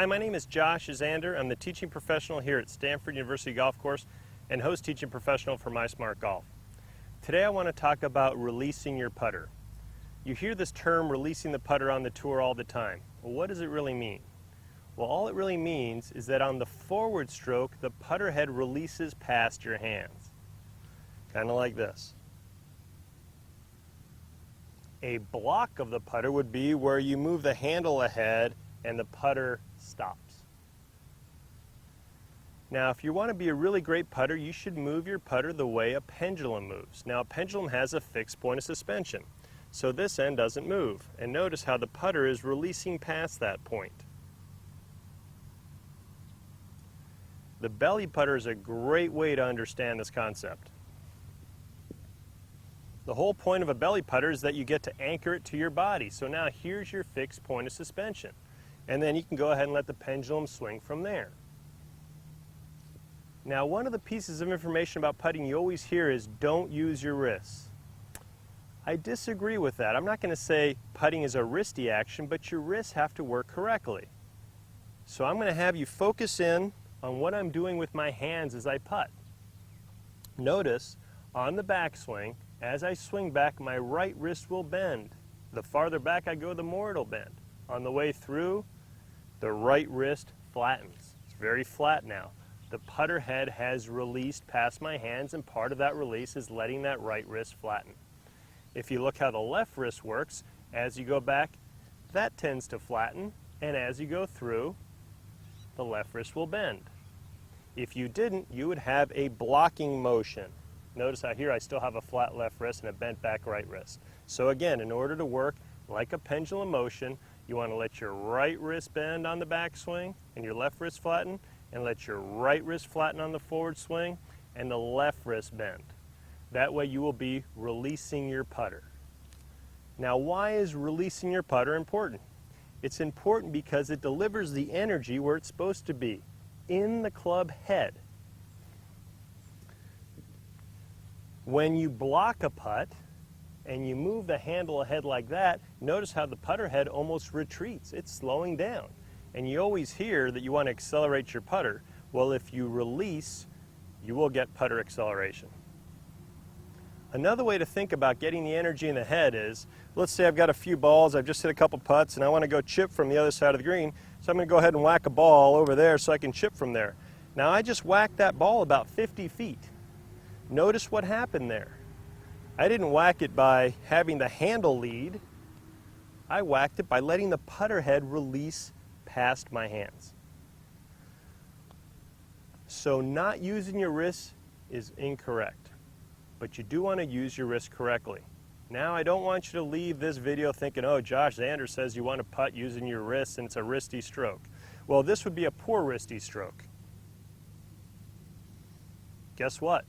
Hi, my name is Josh Zander. I'm the teaching professional here at Stanford University Golf Course and host teaching professional for My Smart Golf. Today I want to talk about releasing your putter. You hear this term releasing the putter on the tour all the time. Well, what does it really mean? Well, all it really means is that on the forward stroke, the putter head releases past your hands. Kind of like this. A block of the putter would be where you move the handle ahead and the putter stops. Now, if you want to be a really great putter, you should move your putter the way a pendulum moves. Now, a pendulum has a fixed point of suspension, so this end doesn't move. And notice how the putter is releasing past that point. The belly putter is a great way to understand this concept. The whole point of a belly putter is that you get to anchor it to your body. So now here's your fixed point of suspension. And then you can go ahead and let the pendulum swing from there. Now, one of the pieces of information about putting you always hear is don't use your wrists. I disagree with that. I'm not going to say putting is a wristy action, but your wrists have to work correctly. So I'm going to have you focus in on what I'm doing with my hands as I putt. Notice on the backswing, as I swing back, my right wrist will bend. The farther back I go, the more it'll bend. On the way through, the right wrist flattens. It's very flat now. The putter head has released past my hands, and part of that release is letting that right wrist flatten. If you look how the left wrist works, as you go back, that tends to flatten, and as you go through, the left wrist will bend. If you didn't, you would have a blocking motion. Notice how here I still have a flat left wrist and a bent back right wrist. So again, in order to work like a pendulum motion, you want to let your right wrist bend on the backswing and your left wrist flatten, and let your right wrist flatten on the forward swing and the left wrist bend. That way you will be releasing your putter. Now, why is releasing your putter important? It's important because it delivers the energy where it's supposed to be, in the club head. When you block a putt and you move the handle ahead like that, notice how the putter head almost retreats. It's slowing down. And you always hear that you want to accelerate your putter. Well, if you release, you will get putter acceleration. Another way to think about getting the energy in the head is, let's say I've got a few balls, I've just hit a couple putts, and I want to go chip from the other side of the green, so I'm going to go ahead and whack a ball over there so I can chip from there. Now, I just whacked that ball about 50 feet. Notice what happened there. I didn't whack it by having the handle lead. I whacked it by letting the putter head release past my hands. So not using your wrists is incorrect, but you do want to use your wrists correctly. Now, I don't want you to leave this video thinking, oh, Josh Zander says you want to putt using your wrists and it's a wristy stroke. Well, this would be a poor wristy stroke. Guess what?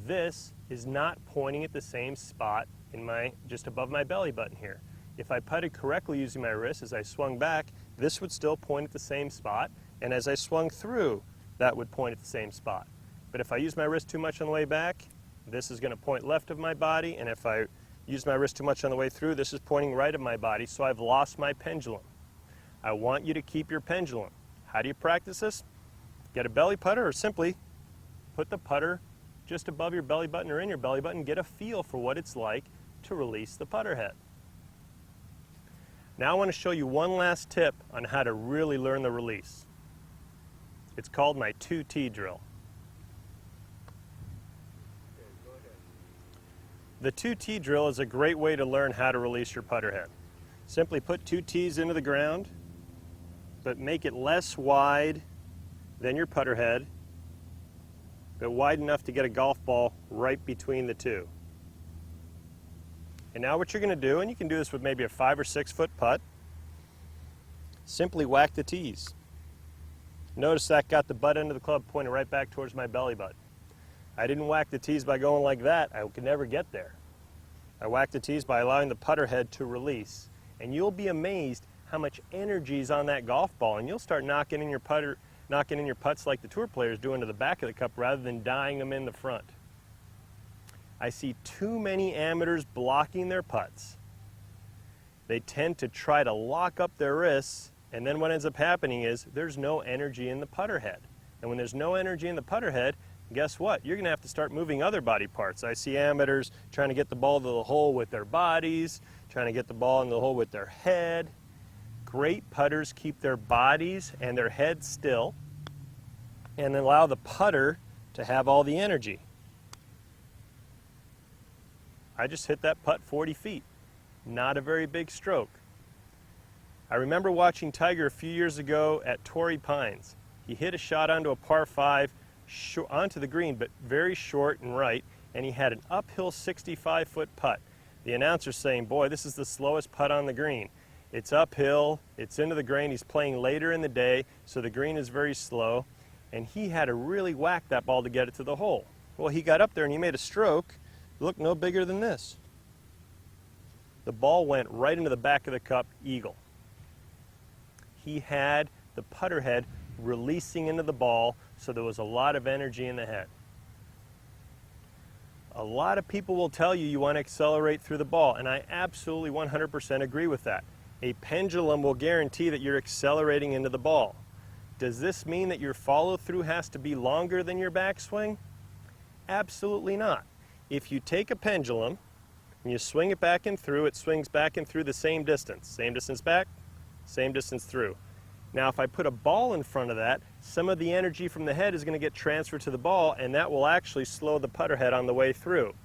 This is not pointing at the same spot in just above my belly button here. If I putted correctly using my wrist as I swung back, this would still point at the same spot, and as I swung through, that would point at the same spot. But if I use my wrist too much on the way back, this is going to point left of my body, and if I use my wrist too much on the way through, this is pointing right of my body, so I've lost my pendulum. I want you to keep your pendulum. How do you practice this? Get a belly putter, or simply put the putter just above your belly button or in your belly button, get a feel for what it's like to release the putter head. Now I want to show you one last tip on how to really learn the release. It's called my 2T drill. The 2T drill is a great way to learn how to release your putter head. Simply put 2 T's into the ground, but make it less wide than your putter head, but wide enough to get a golf ball right between the two. And now what you're going to do, and you can do this with maybe a 5 or 6 foot putt, simply whack the tees. Notice that got the butt end of the club pointed right back towards my belly button. I didn't whack the tees by going like that. I could never get there. I whacked the tees by allowing the putter head to release. And you'll be amazed how much energy is on that golf ball, and you'll start knocking in your putts like the tour players do into the back of the cup rather than dying them in the front. I see too many amateurs blocking their putts. They tend to try to lock up their wrists And then what ends up happening is there's no energy in the putter head. And when there's no energy in the putter head, guess what? You're going to have to start moving other body parts. I see amateurs trying to get the ball to the hole with their bodies, trying to get the ball in the hole with their head. Great putters keep their bodies and their head still and allow the putter to have all the energy. I just hit that putt 40 feet. Not a very big stroke. I remember watching Tiger a few years ago at Torrey Pines. He hit a shot onto a par 5 onto the green, but very short and right, and he had an uphill 65-foot putt. The announcer's saying, boy, this is the slowest putt on the green. It's uphill, it's into the grain, he's playing later in the day, so the green is very slow, and he had to really whack that ball to get it to the hole. Well, he got up there and he made a stroke, look, no bigger than this. The ball went right into the back of the cup, eagle. He had the putter head releasing into the ball, so there was a lot of energy in the head. A lot of people will tell you want to accelerate through the ball, and I absolutely 100% agree with that. A pendulum will guarantee that you're accelerating into the ball. Does this mean that your follow-through has to be longer than your backswing? Absolutely not. If you take a pendulum and you swing it back and through, it swings back and through the same distance. Same distance back, same distance through. Now if I put a ball in front of that, some of the energy from the head is going to get transferred to the ball, and that will actually slow the putter head on the way through.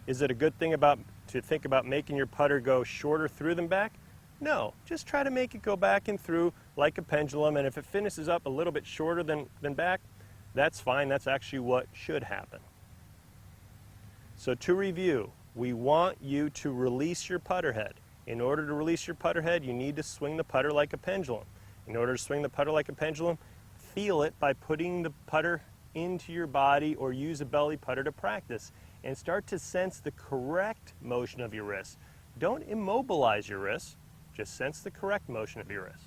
Is it a good thing to think about making your putter go shorter through than back? No, just try to make it go back and through like a pendulum, and if it finishes up a little bit shorter than back, that's fine. That's actually what should happen. So to review, we want you to release your putter head. In order to release your putter head, you need to swing the putter like a pendulum. In order to swing the putter like a pendulum, feel it by putting the putter into your body or use a belly putter to practice and start to sense the correct motion of your wrist. Don't immobilize your wrist, just sense the correct motion of your wrist.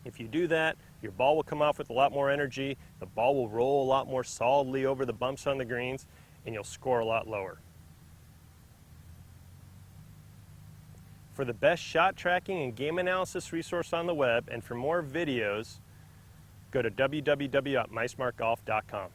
If you do that, your ball will come off with a lot more energy, the ball will roll a lot more solidly over the bumps on the greens, and you'll score a lot lower. For the best shot tracking and game analysis resource on the web, and for more videos, go to www.mysmartgolf.com.